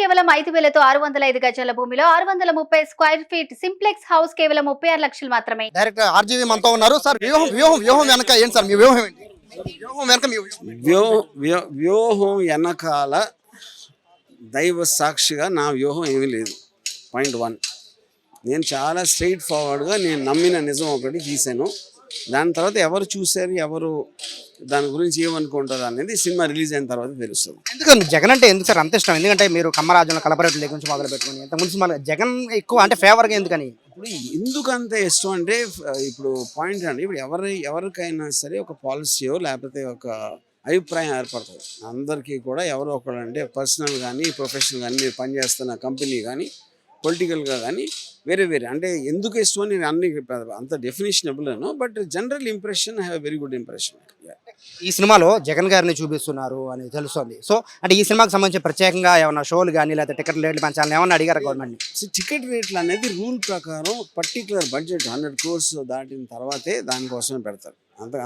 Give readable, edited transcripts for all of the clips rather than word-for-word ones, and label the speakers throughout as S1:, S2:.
S1: కేవలం 5,000తో 605 గజాల భూమిలో 630 స్క్వేర్ ఫీట్ సింప్లెక్స్ హౌస్ కేవలం 36 లక్షలు మాత్రమే.
S2: డైరెక్టర్ ఆర్జీవి మనతో ఉన్నారు సార్. వ్యూహం వెనక ఏంటి సార్ మీ వ్యూహం ఏంటి? వ్యూహం వెనక మీ
S3: వ్యూహం వెనకాల దైవ సాక్షిగా నా వ్యూహం ఏమీ లేదు. పాయింట్ 1, నేను చాలా స్ట్రైట్ ఫార్వర్డ్గా నేను నమ్మిన నిజం ఒకటి గీసాను. దాని తర్వాత ఎవరు చూశారు, ఎవరు దాని గురించి ఏమనుకుంటారు అనేది సినిమా రిలీజ్ అయిన తర్వాత తెలుస్తుంది.
S2: ఎందుకంటే జగన్ అంటే ఎందుకు సార్ అంత ఇష్టం? ఎందుకంటే మీరు కమ్మరాజుల కలపరేట్ల దగ్గర నుంచి మొదలు పెట్టుకుని ఇంతకుముందు సినిమాలు జగన్ ఎక్కువ అంటే ఫేవర్గా ఎందుకని?
S3: ఇప్పుడు ఎందుకు అంత ఇష్టం అంటే ఇప్పుడు పాయింట్ అండి, ఇప్పుడు ఎవరికైనా సరే ఒక పాలసీయో లేకపోతే ఒక అభిప్రాయం ఏర్పడుతుంది. అందరికీ కూడా ఎవరో ఒకళ్ళు అంటే పర్సనల్ కానీ ప్రొఫెషనల్ కానీ మీరు పనిచేస్తున్న కంపెనీ కానీ పొలిటికల్గా కానీ వేరే అంటే ఎందుకు ఇష్టం అని నేను అన్ని అంత డెఫినేషన్ ఇవ్వలేను. But general impression have very good impression.
S2: ఈ సినిమాలో జగన్ గారిని చూపిస్తున్నారు అని తెలుస్తుంది. సో అంటే ఈ సినిమాకి సంబంధించి ప్రత్యేకంగా ఏమన్నా షోలు కానీ లేకపోతే టికెట్ రేట్లు పెంచాలని ఏమన్నా అడిగారు గవర్నమెంట్?
S3: టికెట్ రేట్లు అనేది రూల్ ప్రకారం పర్టికులర్ బడ్జెట్ 100 crores దాటిన తర్వాతే దానికోసమే పెడతారు.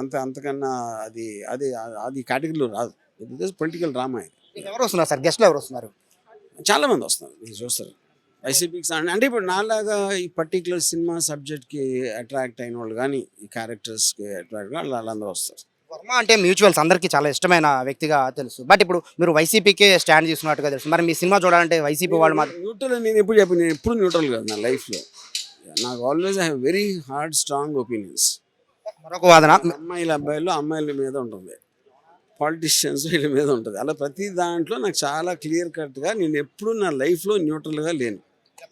S3: అంతకన్నా అది కేటగిరీలో రాదు. ఇది పొలిటికల్ డ్రామా. ఇది
S2: ఎవరు వస్తున్నారు సార్? గెస్ట్లు ఎవరు వస్తున్నారు?
S3: చాలామంది వస్తున్నారు, మీరు చూస్తారు. వైసీపీకి అంటే ఇప్పుడు నాలాగా ఈ పర్టికులర్ సినిమా సబ్జెక్ట్కి అట్రాక్ట్ అయిన వాళ్ళు కానీ ఈ క్యారెక్టర్స్కి అట్రాక్ట్ వాళ్ళందరూ వస్తారు.
S2: వర్మ అంటే మ్యూచువల్స్ అందరికీ చాలా ఇష్టమైన వ్యక్తిగా తెలుసు. బట్ ఇప్పుడు మీరు వైసీపీకే స్టాండ్ తీసుకున్నట్టుగా తెలుసు. మరి మీ సినిమా చూడాలంటే వైసీపీ వాళ్ళు మాత్రం
S3: న్యూట్రల్. నేను ఎప్పుడు న్యూట్రల్ కాదు నా లైఫ్లో. నాకు always I have very hard strong opinions.
S2: మరొక వాదన,
S3: అమ్మాయిల మీద ఉంటుంది, పాలిటిషియన్స్ వీళ్ళ మీద ఉంటుంది. అలా ప్రతి దాంట్లో నాకు చాలా క్లియర్ కట్గా నేను ఎప్పుడు నా లైఫ్లో న్యూట్రల్గా లేను.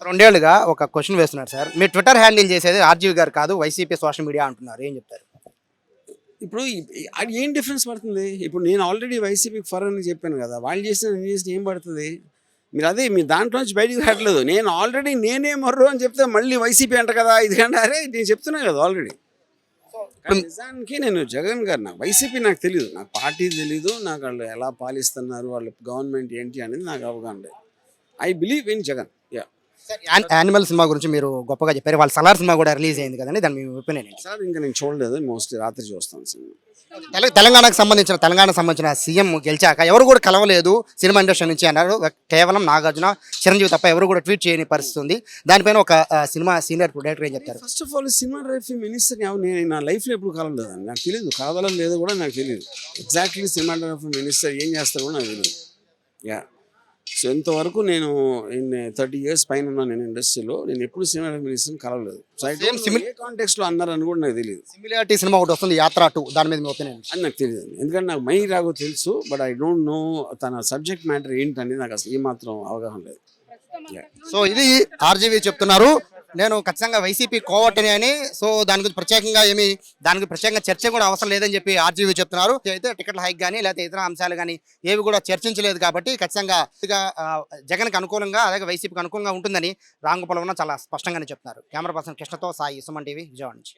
S2: 2 ఏళ్ళుగా ఒక క్వశ్చన్ వేస్తున్నారు సార్. మీ ట్విట్టర్ హ్యాండిల్ చేసేది ఆర్జీవి గారు కాదు, వైసీపీ సోషల్ మీడియా అంటున్నారు. ఏం చెప్తారు?
S3: ఇప్పుడు అది ఏం డిఫరెన్స్ పడుతుంది? ఇప్పుడు నేను ఆల్రెడీ వైసీపీకి ఫర్ అని చెప్పాను కదా, వాళ్ళు చేసిన నేను చేసిన ఏం పడుతుంది? మీరు దాంట్లో నుంచి బయటికి రావట్లేదు. నేను ఆల్రెడీ నేనే మర్రు అని చెప్తే మళ్ళీ వైసీపీ అంట కదా ఇది అంటే అరే నేను చెప్తున్నా కదా ఆల్రెడీ. నిజానికి నేను జగన్ గారు, నాకు వైసీపీ నాకు తెలియదు, నాకు పార్టీ తెలీదు, నాకు వాళ్ళు ఎలా పాలిస్తున్నారు, వాళ్ళ గవర్నమెంట్ ఏంటి అనేది నాకు అవగాహన లేదు. I believe in Jagan.
S2: Animal cinema గురించి మీరు గొప్పగా చెప్పారు. వాళ్ళ సలార్ సినిమా కూడా రిలీజ్ అయింది కదండి, దాని మీ ఒపీనియన్ ఏంటి?
S3: సార్ ఇంకా నేను చూడలేదు, మోస్ట్లీ రాత్రి చూస్తాను సినిమా.
S2: తెలంగాణకు సంబంధించిన సీఎం గెలిచాక ఎవరు కూడా కలవలేదు సినిమా ఇండస్ట్రీ నుంచి అన్నారు. కేవలం నాగార్జున, చిరంజీవి తప్ప ఎవరు కూడా ట్వీట్ చేయని పరిస్థితి ఉంది. దానిపైన ఒక సినిమా సీనియర్ డైరెక్టర్ ఏం చెప్తారు?
S3: First of all cinematography minister నేను నా లైఫ్లో ఎప్పుడు కలవలేదు, నాకు తెలియదు. కావాలని లేదో కూడా నాకు తెలియదు. ఎగ్జాక్ట్లీ సినిమాటోగ్రఫీ మినిస్టర్ ఏం చేస్తారో కూడా నాకు తెలియదు. సో ఇంతవరకు నేను 30 years పైన ఉన్నాను నేను ఇండస్ట్రీలో. నేను ఎప్పుడు సినిమాటోగ్రఫీ మినిస్టర్ని కలవలేదు. ఏ కాంటెక్స్లో అన్నారని కూడా నాకు తెలియదు.
S2: సిమిలారిటీ సినిమా ఒకటి వస్తుంది, యాత్ర 2, దాని మీద మీ ఒపీనియన్
S3: అని నాకు తెలియదు. ఎందుకంటే నాకు మై రాగో తెలుసు, బట్ ఐ డోంట్ నో తన సబ్జెక్ట్ మ్యాటర్ ఏంటనేది నాకు అసలు ఏమాత్రం అవగాహన లేదు.
S2: సో ఇది ఆర్జీవి చెప్తున్నారు. నేను ఖచ్చితంగా వైసీపీ కోవటని అని. సో దాని గురించి ప్రత్యేకంగా చర్చ కూడా అవసరం లేదని చెప్పి ఆర్జీవి చెప్తున్నారు. అయితే టికెట్ల హైక్ కానీ లేకపోతే ఇతర అంశాలు కానీ ఏవి కూడా చర్చించలేదు కాబట్టి ఖచ్చితంగా జగన్కి అనుకూలంగా అలాగే వైసీపీకి అనుకూలంగా ఉంటుందని రాంగోపాల్ చాలా స్పష్టంగానే చెప్తున్నారు. కెమెరా పర్సన్ కృష్ణతో సాయి, సుమన్ టీవీ, విజయవాడ నుంచి.